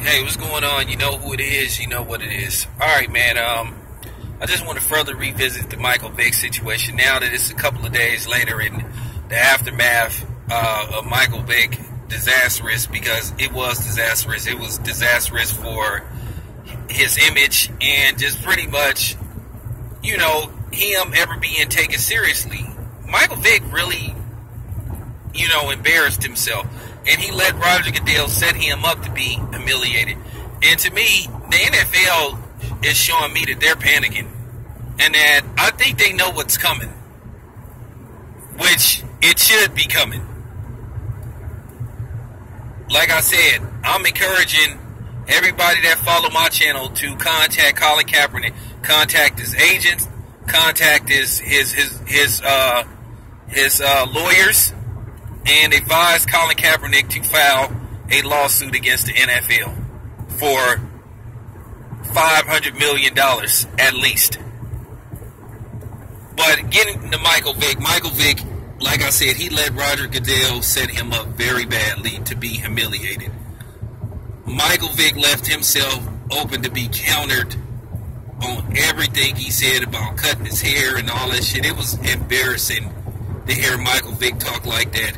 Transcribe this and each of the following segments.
Hey, what's going on? You know who it is. You know what it is. All right, man. I just want to further revisit the Michael Vick situation now that it's a couple of days later in the aftermath of Michael Vick. Disastrous, because it was disastrous. It was disastrous for his image and just pretty much, you know, him ever being taken seriously. Michael Vick really, you know, embarrassed himself. And he let Roger Goodell set him up to be humiliated. And to me, the NFL is showing me that they're panicking. And that I think they know what's coming. Which it should be coming. Like I said, I'm encouraging everybody that follow my channel to contact Colin Kaepernick. Contact his agents. Contact his lawyers. And advise Colin Kaepernick to file a lawsuit against the NFL for $500 million at least. But getting to Michael Vick, like I said, he let Roger Goodell set him up very badly to be humiliated. Michael Vick left himself open to be countered on everything he said about cutting his hair and all that shit. It was embarrassing to hear Michael Vick talk like that.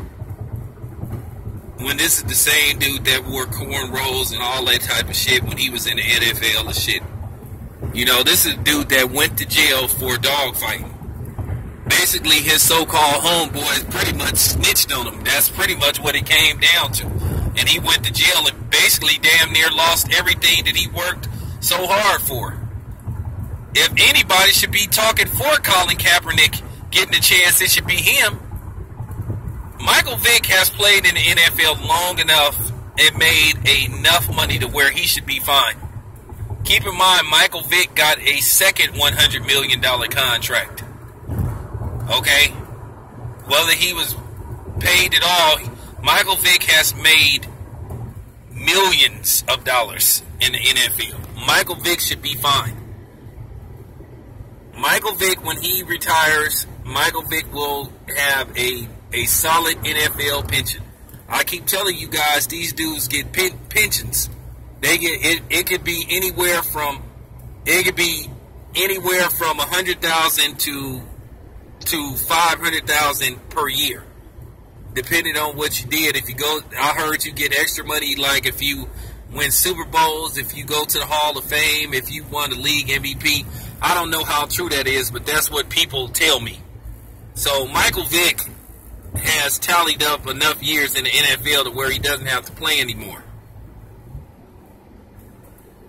When this is the same dude that wore cornrows and all that type of shit when he was in the NFL and shit. You know, this is a dude that went to jail for dogfighting. Basically, his so-called homeboys pretty much snitched on him. That's pretty much what it came down to. And he went to jail and basically damn near lost everything that he worked so hard for. If anybody should be talking for Colin Kaepernick getting a chance, it should be him. Michael Vick has played in the NFL long enough and made enough money to where he should be fine. Keep in mind, Michael Vick got a second $100 million contract. Okay? Whether he was paid at all, Michael Vick has made millions of dollars in the NFL. Michael Vick should be fine. Michael Vick, when he retires, Michael Vick will have a solid NFL pension. I keep telling you guys, these dudes get pensions. They get it could be anywhere from $100,000 to $500,000 per year, depending on what you did. If you go, I heard you get extra money, like if you win Super Bowls, if you go to the Hall of Fame, if you won the league MVP. I don't know how true that is, but that's what people tell me. So Michael Vick has tallied up enough years in the NFL to where he doesn't have to play anymore.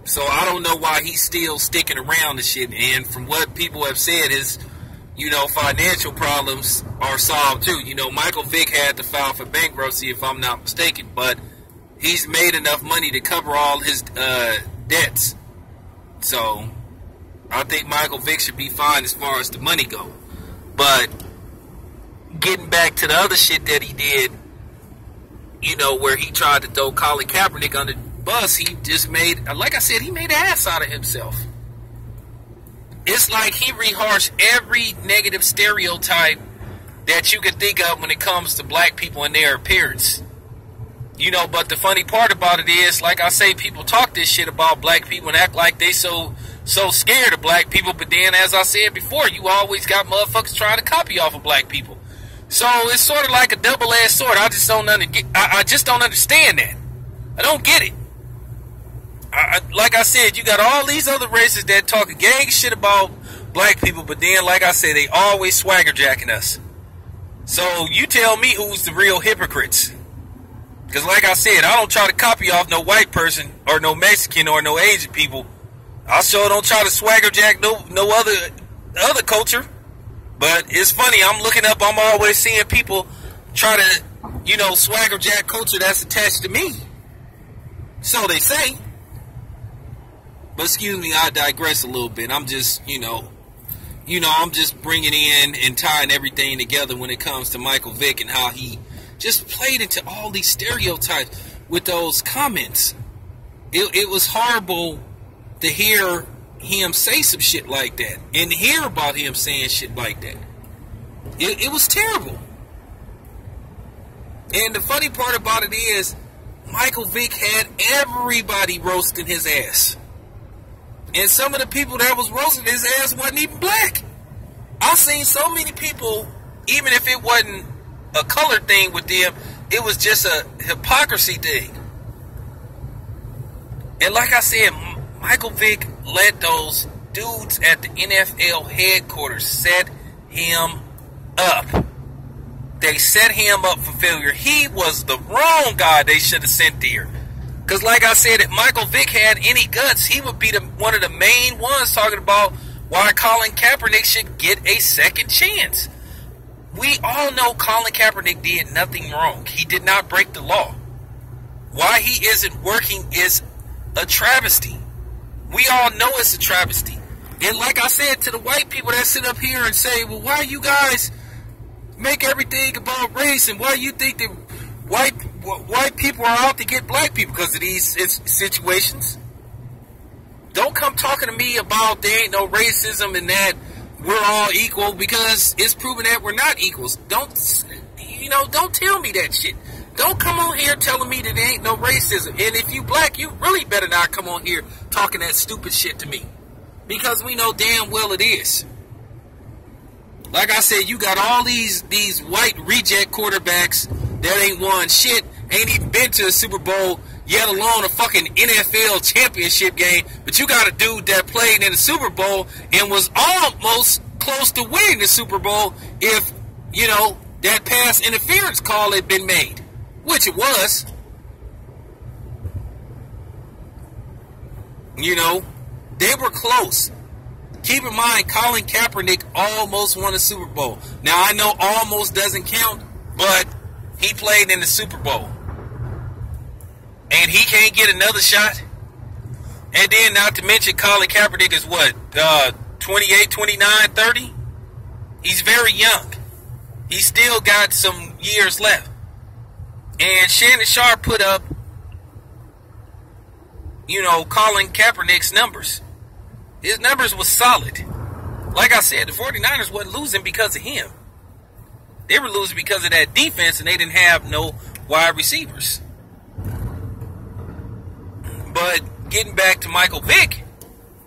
So I don't know why he's still sticking around and shit. And from what people have said, his, you know, financial problems are solved too. You know, Michael Vick had to file for bankruptcy, if I'm not mistaken, but he's made enough money to cover all his debts. So I think Michael Vick should be fine as far as the money go. But getting back to the other shit that he did, you know, where he tried to throw Colin Kaepernick under the bus, he just made, like I said, he made an ass out of himself. It's like he reharshed every negative stereotype that you could think of when it comes to black people and their appearance. You know, but the funny part about it is, like I say, people talk this shit about black people and act like they so scared of black people, but then, as I said before, you always got motherfuckers trying to copy off of black people. So it's sort of like a double-edged sword. I just don't understand that. I don't get it. Like I said, you got all these other races that talk gang shit about black people, but then, like I said, they always swagger jacking us. So you tell me who's the real hypocrites. Because like I said, I don't try to copy off no white person or no Mexican or no Asian people. I sure don't try to swagger jack no other culture. But it's funny, I'm looking up, I'm always seeing people try to, you know, swagger jack culture that's attached to me. So they say. But excuse me, I digress a little bit. I'm just, I'm just bringing in and tying everything together when it comes to Michael Vick and how he just played into all these stereotypes with those comments. It was horrible to hear him say some shit like that and hear about him saying shit like that. It was terrible. And the funny part about it is, Michael Vick had everybody roasting his ass. And some of the people that was roasting his ass wasn't even black. I've seen so many people, even if it wasn't a color thing with them, it was just a hypocrisy thing. And like I said, Michael Vick let those dudes at the NFL headquarters set him up. They set him up for failure. He was the wrong guy they should have sent there. Because like I said, if Michael Vick had any guts, he would be one of the main ones talking about why Colin Kaepernick should get a second chance. We all know Colin Kaepernick did nothing wrong. He did not break the law. Why he isn't working is a travesty. We all know it's a travesty. And like I said to the white people that sit up here and say, well, why you guys make everything about race, and why you think that white people are out to get black people because of these situations? Don't come talking to me about there ain't no racism and that we're all equal, because it's proven that we're not equals. Don't tell me that shit. Don't come on here telling me that there ain't no racism. And if you black, you really better not come on here talking that stupid shit to me, because we know damn well it is. Like I said, you got all these white reject quarterbacks that ain't won shit, ain't even been to a Super Bowl, yet alone a fucking NFL championship game. But you got a dude that played in the Super Bowl and was almost close to winning the Super Bowl if, that pass interference call had been made, which it was. They were close. Keep in mind, Colin Kaepernick almost won a Super Bowl. Now, I know almost doesn't count, but he played in the Super Bowl. And he can't get another shot? And then, not to mention, Colin Kaepernick is what? 28, 29, 30? He's very young. He's still got some years left. And Shannon Sharp put up, Colin Kaepernick's numbers. His numbers was solid. Like I said, the 49ers wasn't losing because of him. They were losing because of that defense, and they didn't have no wide receivers. But getting back to Michael Vick,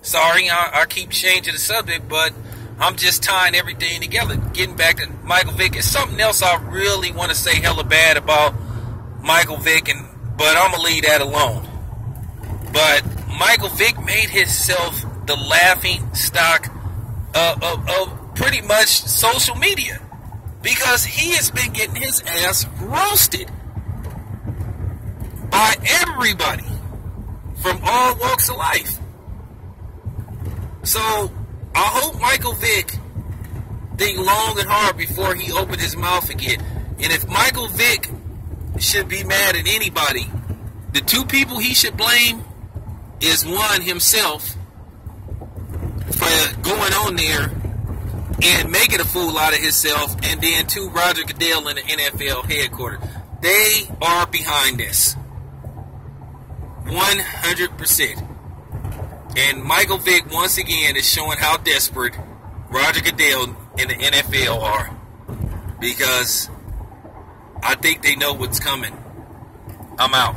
sorry, I keep changing the subject, but I'm just tying everything together. Getting back to Michael Vick, is something else I really want to say hella bad about Michael Vick, but I'm going to leave that alone. But Michael Vick made himself the laughing stock of pretty much social media, because he has been getting his ass roasted by everybody from all walks of life. So I hope Michael Vick think long and hard before he opened his mouth again. And if Michael Vick should be mad at anybody, the two people he should blame is, one, himself for going on there and making a fool out of himself, and then two, Roger Goodell in the NFL headquarters. They are behind this 100%. And Michael Vick once again is showing how desperate Roger Goodell and the NFL are, because I think they know what's coming. I'm out.